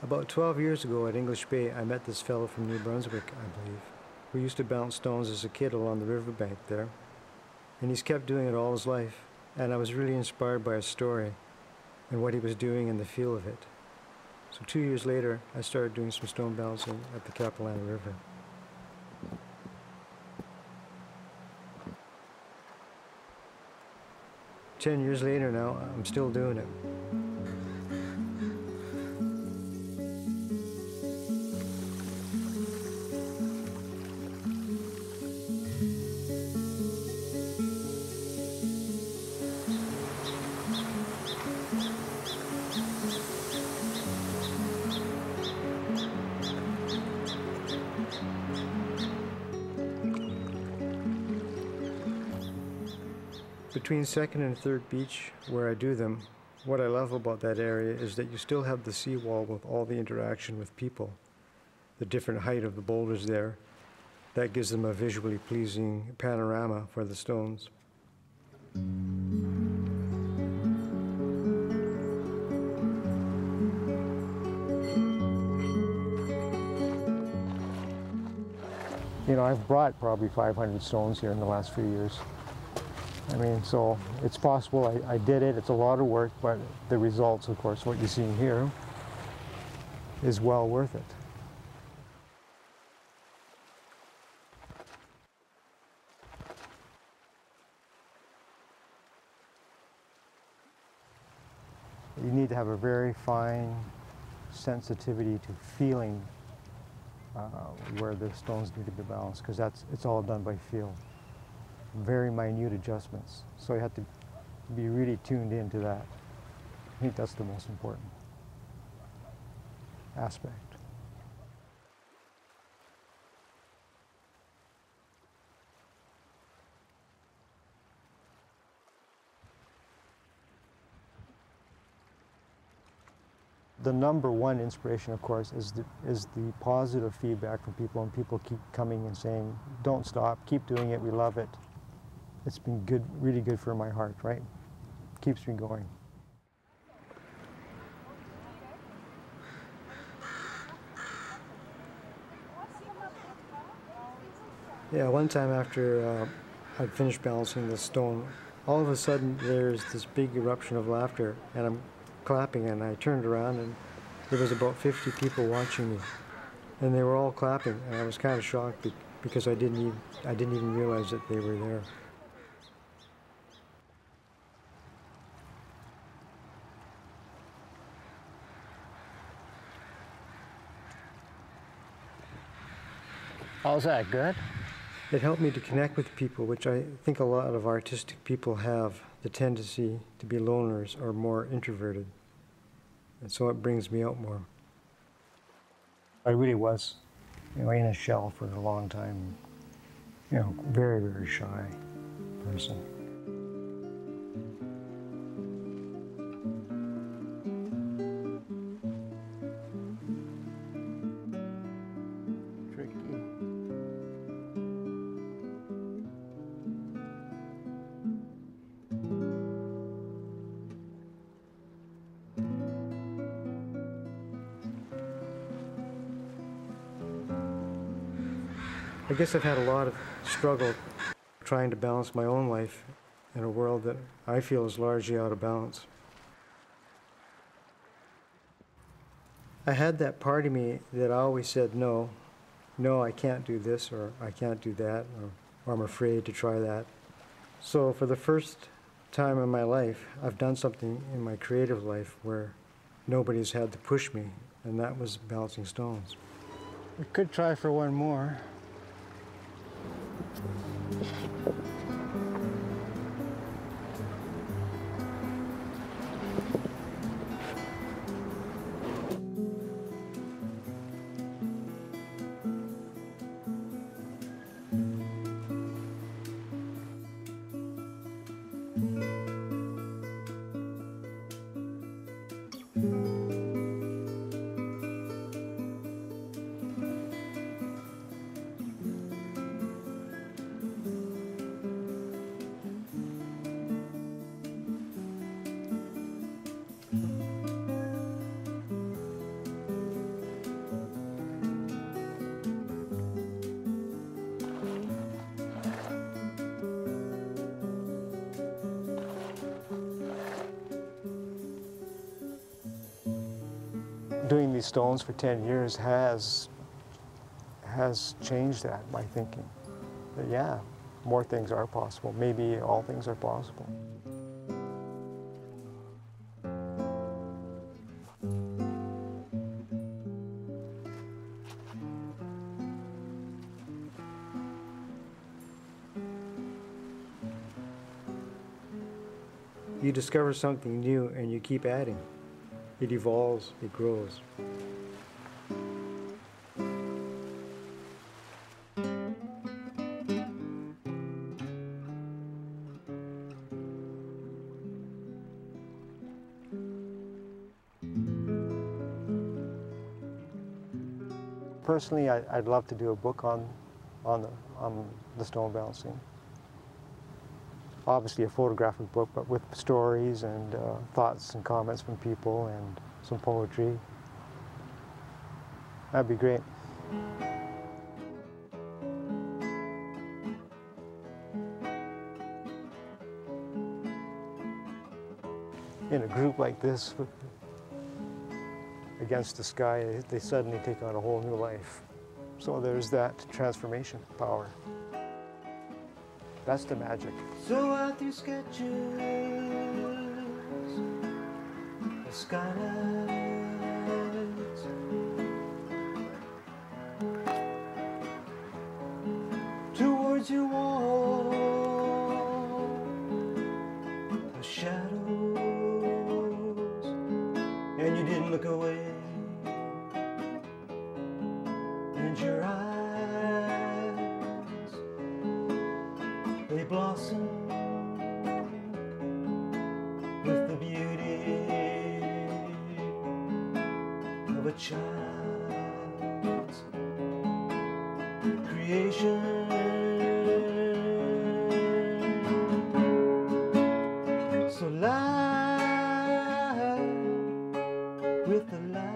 About 12 years ago at English Bay, I met this fellow from New Brunswick, I believe, who used to bounce stones as a kid along the riverbank there. And he's kept doing it all his life, and I was really inspired by his story and what he was doing and the feel of it. So 2 years later, I started doing some stone balancing at the Capilano River. Ten years later now, I'm still doing it. Between second and third beach, where I do them, what I love about that area is that you still have the seawall with all the interaction with people, the different height of the boulders there. That gives them a visually pleasing panorama for the stones. You know, I've brought probably 500 stones here in the last few years. I mean, so it's possible I did it. It's a lot of work, but the results, of course, what you see here is well worth it. You need to have a very fine sensitivity to feeling where the stones need to be balanced, because it's all done by feel. Very minute adjustments. So you have to be really tuned into that. I think that's the most important aspect. The number one inspiration, of course, is the positive feedback from people, and people keep coming and saying, don't stop, keep doing it, we love it. It's been good, really good for my heart, right? Keeps me going. Yeah, one time after I'd finished balancing the stone, all of a sudden there's this big eruption of laughter, and I'm clapping, and I turned around and there was about 50 people watching me, and they were all clapping, and I was kind of shocked because I didn't even realize that they were there. How's that, good? It helped me to connect with people, which I think a lot of artistic people have the tendency to be loners or more introverted. And so it brings me out more. I really was, in a shell for a long time. Very, very shy person. I guess I've had a lot of struggle trying to balance my own life in a world that I feel is largely out of balance. I had that part of me that always said, no, I can't do this, or I can't do that, or I'm afraid to try that. So for the first time in my life, I've done something in my creative life where nobody's had to push me, and that was balancing stones. We could try for one more. doing these stones for 10 years has changed that, my thinking. That, yeah, more things are possible. Maybe all things are possible. You discover something new and you keep adding. It evolves, it grows. Personally, I'd love to do a book on the stone balancing. Obviously a photographic book, but with stories and thoughts and comments from people and some poetry. That'd be great. In a group like this, against the sky, they suddenly take on a whole new life. So there's that transformation power. That's the magic. So out through sketches, the skylights, towards your wall, the shadows, and you didn't look away, and your eyes, they blossom with the beauty of a child's creation. So lie with the light.